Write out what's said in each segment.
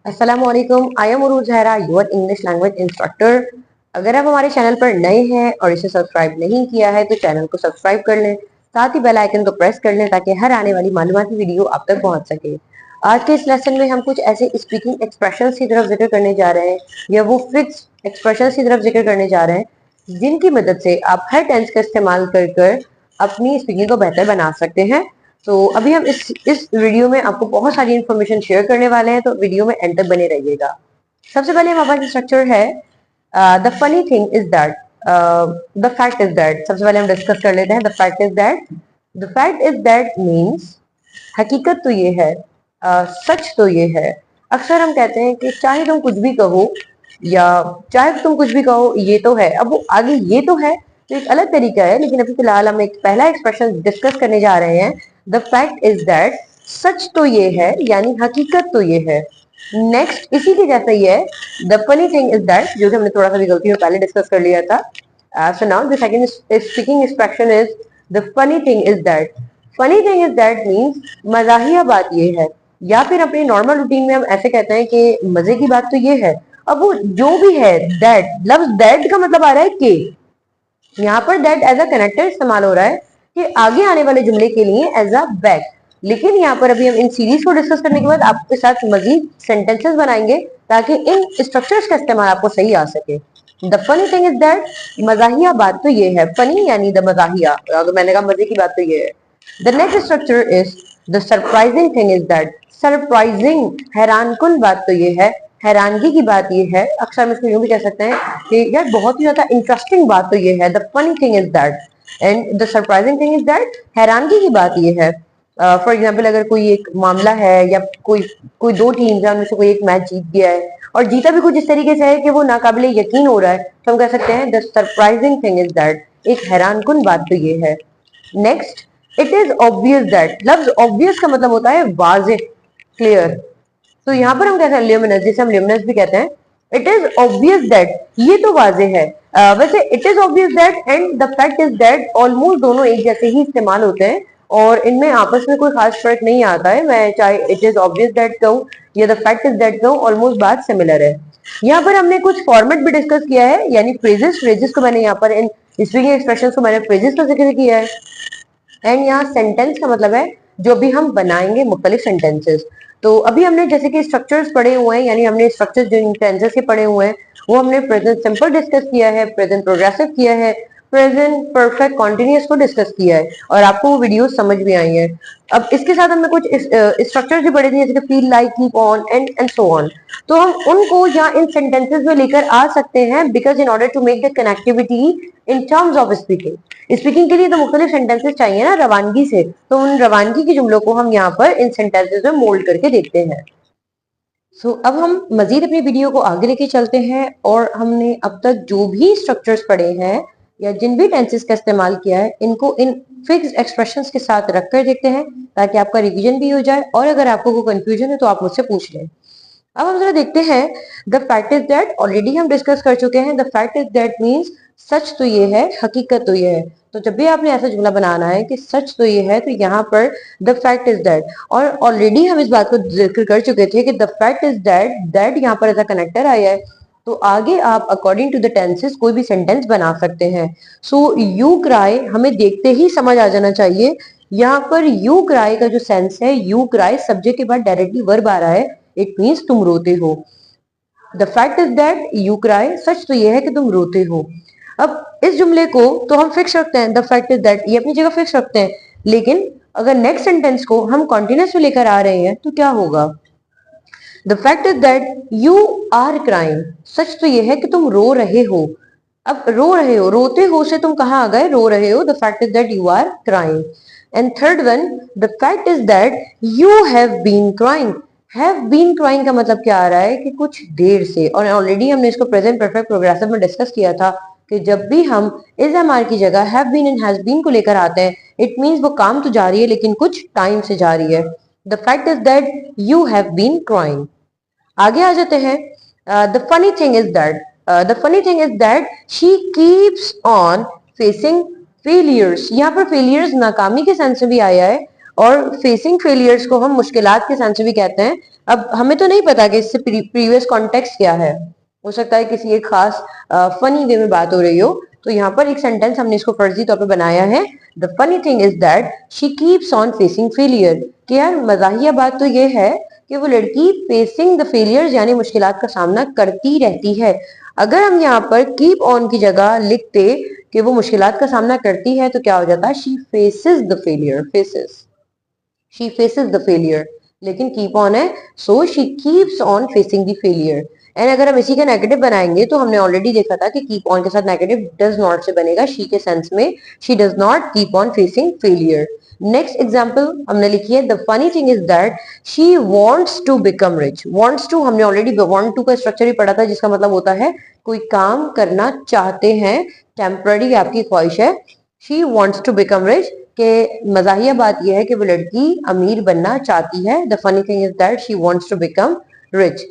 अस्सलामुअलैकुम, I am Urooj Zahra, your English language instructor. अगर आप हमारे चैनल पर नए हैं और इसे सब्सक्राइब नहीं किया है तो चैनल को सब्सक्राइब कर लें, साथ ही बेल आइकन को प्रेस कर लें ताकि हर आने वाली मालूमाती वीडियो आप तक पहुंच सके। आज के इस लेसन में हम कुछ ऐसे स्पीकिंग एक्सप्रेशंस की तरफ जिक्र करने जा रहे हैं या वो फिक्स एक्सप्रेशंस की तरफ जिक्र करने जा रहे हैं जिनकी मदद से आप हर टेंस का इस्तेमाल कर कर अपनी स्पीकिंग को बेहतर बना सकते हैं। तो अभी हम इस वीडियो में आपको बहुत सारी इंफॉर्मेशन शेयर करने वाले हैं, तो वीडियो में एंड तक बने रहिएगा। सबसे पहले हमारे पास स्ट्रक्चर है the funny thing is that, the fact is that. सबसे पहले हम डिस्कस कर लेते हैं the fact is that. The fact is that means हकीकत तो ये है, सच तो ये है। अक्सर हम कहते हैं कि चाहे तुम कुछ भी कहो या चाहे तुम कुछ भी कहो ये तो है। अब वो आगे ये तो है तो एक अलग तरीका है, लेकिन अभी फिलहाल हम एक पहला एक्सप्रेशन डिस्कस करने जा रहे हैं। द फैक्ट इज दैट, सच तो ये है यानी हकीकत तो ये है। नेक्स्ट इसी के जैसा ही है the funny thing is that, जो कि हमने थोड़ा सा भी गलती में पहले डिस्कस कर लिया था। So now the second speaking expression is the funny thing is that. Funny thing is that means मजाहिया बात ये है, या फिर अपने नॉर्मल रूटीन में हम ऐसे कहते हैं कि मजे की बात तो ये है। अब वो जो भी है, दैट लफ्ज दैट का मतलब आ रहा है कि, यहाँ पर दैट एज अ कनेक्टर इस्तेमाल हो रहा है कि आगे आने वाले जुमले के लिए एज अ बैक। लेकिन यहाँ पर अभी हम इन सीरीज को डिस्कस करने के बाद आपके साथ मजीद सेंटेंसेस बनाएंगे ताकि इन स्ट्रक्चर्स का इस्तेमाल आपको सही आ सके। The funny thing is that, मजाहिया बात तो ये है। फनी यानी द मजाहिया, अगर मैंने कहा मजे की बात तो ये है। The next structure is the surprising thing is that. Surprising, हैरानकुन बात तो ये है, हैरानगी की बात ये है। अक्सर हम इसको यूं भी कह सकते हैं कि यार बहुत ही ज्यादा इंटरेस्टिंग बात तो ये है। The funny thing is that and the surprising thing is that, हैरानगी की बात ये है। फॉर एग्जाम्पल, अगर कोई एक मामला है या कोई कोई दो टीम्स है, उनमें से कोई एक मैच जीत गया है और जीता भी कुछ इस तरीके से है कि वो नाकाबिले यकीन हो रहा है, तो हम कह सकते हैं the surprising thing is that, एक हैरानकुन बात तो ये है। Next, it is obvious that. लफ्ज ऑब्वियस का मतलब होता है वाज़ेह, क्लियर। तो यहाँ पर हम कहते हैं ल्यूमिनस, जिसे हम ल्यूमिनस भी कहते हैं। इट इज ऑब्वियस दैट, ये तो वाजे है। वैसे it is obvious that and the fact is that almost दोनों एक जैसे ही इस्तेमाल होते हैं और इनमें आपस में कोई खास फर्क नहीं आता है। मैं चाहे इट इज ऑब्वियस दैट कहूँ या द फैक्ट इज दैट कहूँ, ऑलमोस्ट बात सिमिलर है। यहाँ पर हमने कुछ फॉर्मेट भी डिस्कस किया है, यानी फ्रेजेस। फ्रेजेस को मैंने यहाँ पर इन स्पीकिंग एक्सप्रेशन को मैंने फ्रेजेस का जिक्र किया है। एंड यहाँ सेंटेंस का मतलब है जो भी हम बनाएंगे मुख्तलिफ सेंटेंसेस। तो अभी हमने जैसे कि स्ट्रक्चर्स पढ़े हुए हैं, यानी हमने स्ट्रक्चर्स जो टेंसेस के पढ़े हुए हैं वो हमने प्रेजेंट सिंपल डिस्कस किया है, प्रेजेंट प्रोग्रेसिव किया है, प्रेजेंट परफेक्ट कॉन्टिन्यूअस को डिस्कस किया है और आपको वो वीडियो समझ भी आई है। अब इसके साथ हमने कुछ स्ट्रक्चर्स भी पढ़े थे, जैसे कि feel like, keep on and so on. तो हम उनको यहाँ इन सेंटेंसेस में लेकर आ सकते हैं, because in order to make the connectivity in terms of speaking. Speaking के लिए तो मुख्तलिफ सेंटेंसेस चाहिए ना रवानगी से, तो उन रवानगी के जुमलों को हम यहाँ पर इन सेंटेंसेस में मोल्ड करके देखते हैं। अब हम मजीद अपनी वीडियो को आगे लेके चलते हैं और हमने अब तक जो भी स्ट्रक्चर्स पढ़े हैं या जिन भी टेंसेस का इस्तेमाल किया है इनको इन फिक्स एक्सप्रेशंस के साथ रखकर देखते हैं ताकि आपका रिवीजन भी हो जाए और अगर आपको कोई कंफ्यूजन है तो आप मुझसे पूछ लें। अब हम जरा देखते हैं the fact is that, already हम डिस्कस कर चुके हैं। The fact is that means सच तो ये है, हकीकत तो ये है। तो जब भी आपने ऐसा जुमला बनाना है कि सच तो ये है, तो यहाँ पर द फैक्ट इज दैट, और ऑलरेडी हम इस बात को जिक्र कर चुके थे कि the fact is that, that यहाँ पर ऐसा कनेक्टर आया है तो आगे आप अकॉर्डिंग टू द टेंसेस कोई भी सेंटेंस बना सकते हैं। सो यू क्राई हमें देखते ही समझ आ जाना चाहिए। यहाँ पर यू क्राई का जो सेंस है, यू क्राई सब्जेक्ट के बाद डायरेक्टली वर्ब आ रहा है, इट मीन्स तुम रोते हो। The fact is that you cry, सच तो यह है कि तुम रोते हो। अब इस जुमले को तो हम फिक्स रखते हैं, द फैक्ट इज दैट ये अपनी जगह फिक्स रखते हैं, लेकिन अगर नेक्स्ट सेंटेंस को हम कॉन्टिन्यूस में लेकर आ रहे हैं तो क्या होगा? The fact is that you are crying, सच तो यह है कि तुम रो रहे हो। अब रो रहे हो, रोते हो से तुम कहाँ आ गए? रो रहे हो। The fact is that you are crying. And third one, the fact is that you have been crying. Have been crying का मतलब क्या आ रहा है कि कुछ देर से, और ऑलरेडी हमने इसको प्रेजेंट परफेक्ट प्रोग्रेसिव में डिस्कस किया था कि जब भी हम इज एम आर की जगह have been and has been को लेकर आते हैं, इट मीन्स वो काम तो जारी है लेकिन कुछ टाइम से जारी है। The fact is that you have been crying. आगे आ जाते हैं। The funny thing is that, the funny thing is that she keeps on facing failures. यहाँ पर फेलियर्स नाकामी के सेंस में भी आया है और फेसिंग फेलियर्स को हम मुश्किलात के सेंस में भी कहते हैं। अब हमें तो नहीं पता कि इससे प्रीवियस कॉन्टेक्स्ट क्या है, हो सकता है किसी एक खास फनी वे में बात हो रही हो। तो यहाँ पर एक सेंटेंस हमने इसको फर्जी तौर पे बनाया है, the funny thing is that she keeps on facing failure, कि यार मजाहिया बात तो ये है कि वो लड़की फेसिंग द फेलियर्स यानी मुश्किलात का सामना करती रहती है। अगर हम यहाँ पर कीप ऑन की जगह लिखते कि वो मुश्किलात का सामना करती है तो क्या हो जाता, she faces the failure, she faces the failure, लेकिन कीप ऑन है, so she keeps on facing the failure. And अगर हम इसी का नेगेटिव बनाएंगे तो हमने ऑलरेडी देखा था कि कीप ऑन के साथ नेगेटिव डज नॉट से बनेगा शी के सेंस में, she does not keep on facing failure. Next example हमने लिखी है, the funny thing is that she wants to become rich. Wants to हमने ऑलरेडी वॉन्ट टू का स्ट्रक्चर ही पढ़ा था, जिसका मतलब होता है कोई काम करना चाहते हैं, टेम्पररी आपकी ख्वाहिश है। She wants to become rich के मजाहिया बात यह है कि वो लड़की अमीर बनना चाहती है। The funny thing is that she wants to become rich.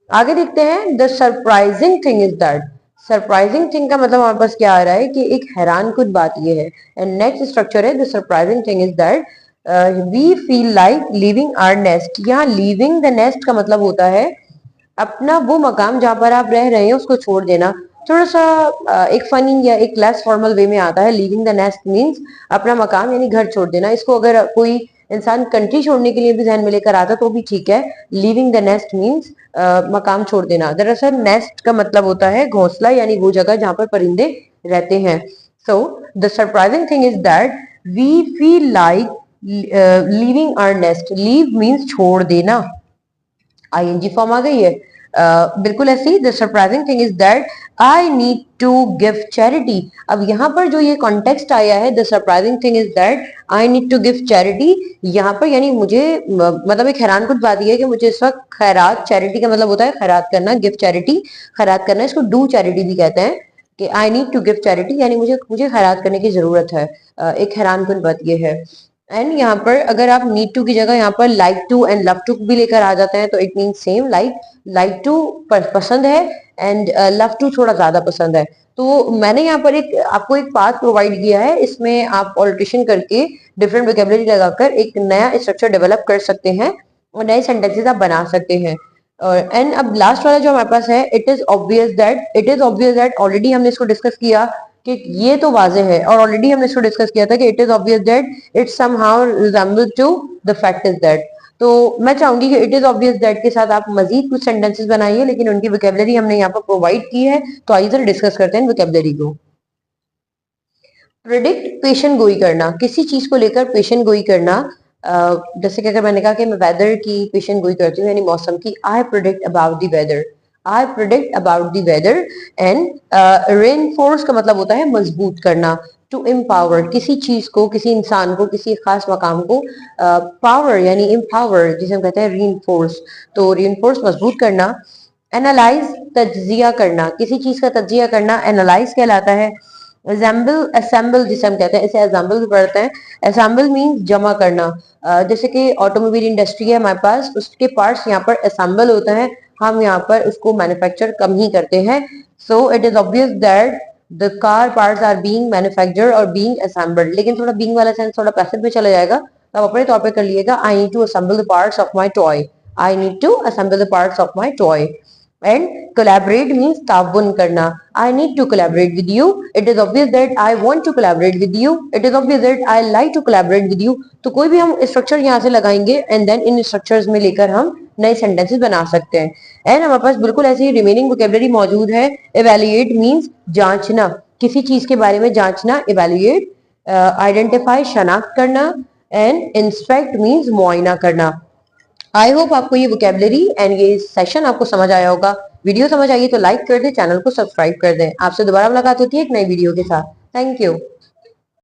आगे देखते हैं, the surprising thing is that, surprising thing का मतलब हमारे पास क्या आ रहा है कि एक हैरान कुछ बात ये है। एंड नेक्स्ट स्ट्रक्चर है, the surprising thing is that we feel like leaving our nest. यहाँ लीविंग द नेस्ट का मतलब होता है अपना वो मकाम जहां पर आप रह रहे हैं उसको छोड़ देना। थोड़ा सा एक फनी या एक लेस फॉर्मल वे में आता है। लीविंग द नेस्ट मीन्स अपना मकाम यानी घर छोड़ देना। इसको अगर कोई इंसान कंट्री छोड़ने के लिए भी ध्यान में लेकर आता तो भी ठीक है। लिविंग द नेस्ट मीन्स मकाम छोड़ देना। दरअसल नेस्ट का मतलब होता है घोंसला यानी वो जगह जहां पर परिंदे रहते हैं। So the surprising thing is that we feel like leaving our nest. Leave means छोड़ देना, आईएनजी फॉर्म आ गई है। बिल्कुल ऐसी, the surprising thing is that I need to give charity. अब यहाँ पर जो ये कॉन्टेक्स्ट आया है, the surprising thing is that I need to give charity, यहाँ पर यानी मुझे मतलब एक हैरान कुछ बात यह है कि मुझे इस वक्त खैरात, चैरिटी का मतलब होता है खैरात करना, गिव चैरिटी खैरात करना, इसको डू चैरिटी भी कहते हैं कि I need to give charity यानी मुझे मुझे खैरात करने की जरूरत है। एक हैरान कुछ बात यह है। एंड यहाँ पर अगर आप नीड टू की जगह यहाँ पर like to and love to भी लेकर आ जाते हैं तो it mean same. Like to पसंद है एंड लव टू थोड़ा ज्यादा पसंद है। तो मैंने यहाँ पर एक आपको एक पाथ प्रोवाइड किया है, इसमें आप ऑल्ट्रेशन करके डिफरेंट वोकेबलरी लगाकर एक नया स्ट्रक्चर डेवलप कर सकते हैं और नए सेंटेंसेस आप बना सकते हैं। और एंड अब लास्ट वाला जो हमारे पास है, it is obvious that already हमने इसको डिस्कस किया कि ये तो वाजे है, और ऑलरेडी हमने इसको डिस्कस किया था कि it is obvious that it somehow resemble to the fact is that. तो मैं चाहूंगी कि इट इज ऑब्वियस दैट के साथ आप मजीद कुछ सेंटेंसेस बनाइए, लेकिन उनकी वोकेबलरी हमने यहाँ पर प्रोवाइड की है, तो आइए जरा डिस्कस करते हैं वोकेबलरी को। प्रिडिक्ट, पेशन गोई करना, किसी चीज को लेकर पेशन गोई करना। जैसे कि अगर मैंने कहा कि मैं वेदर की पेशन गोई करती हूँ यानी मौसम की, I predict about the weather, I predict about the weather. And reinforce का मतलब होता है मजबूत करना। टू एम्पावर, किसी चीज को, किसी इंसान को, किसी खास मकाम को पावर यानी एम्पावर जिसे हम कहते हैं रीइंफोर्स, तो रीइंफोर्स मजबूत करना। एनालाइज, तज्जिया करना, किसी चीज का तज्जिया करना एनालाइज कहलाता है। असेंबल, असेंबल जिसे हम कहते हैं, इसे एग्जाम्पल भी पढ़ते हैं। असेंबल मीन्स जमा करना। जैसे कि ऑटोमोबाइल इंडस्ट्री है हमारे पास, उसके पार्ट्स यहाँ पर असेंबल होता है, हम यहाँ पर उसको मैन्युफैक्चर कम ही करते हैं। So it is obvious that the car parts are being manufactured और बीइंग असेंबल्ड। लेकिन थोड़ा बीइंग वाला सेंस थोड़ा पैसिव में चला जाएगा, तो आप अपने तौर पे कर लिएगा, I need to assemble the parts of my toy, I need to assemble the parts of my toy. And collaborate means ताउन करना, I need to collaborate with you, it is obvious that I want to collaborate with you, it is obvious that I like to collaborate with you। तो कोई भी हम structure यहाँ से लगाएंगे and then in structures में लेकर हम नए सेंटेंसेस बना सकते हैं। एंड हमारे पास बिल्कुल ऐसी रिमेनिंग वोकेबलरी मौजूद है। evaluate means जांचना, किसी चीज के बारे में जांचना, evaluate। आइडेंटिफाई शनाख्त करना, एंड इंस्पेक्ट मीन्स मुआयना करना। आई होप आपको ये वोकेबलरी एंड ये सेशन आपको समझ आया होगा। वीडियो समझ आई तो लाइक कर दें, चैनल को सब्सक्राइब कर दें। आपसे दोबारा मुलाकात होती है एक नई वीडियो के साथ। Thank you.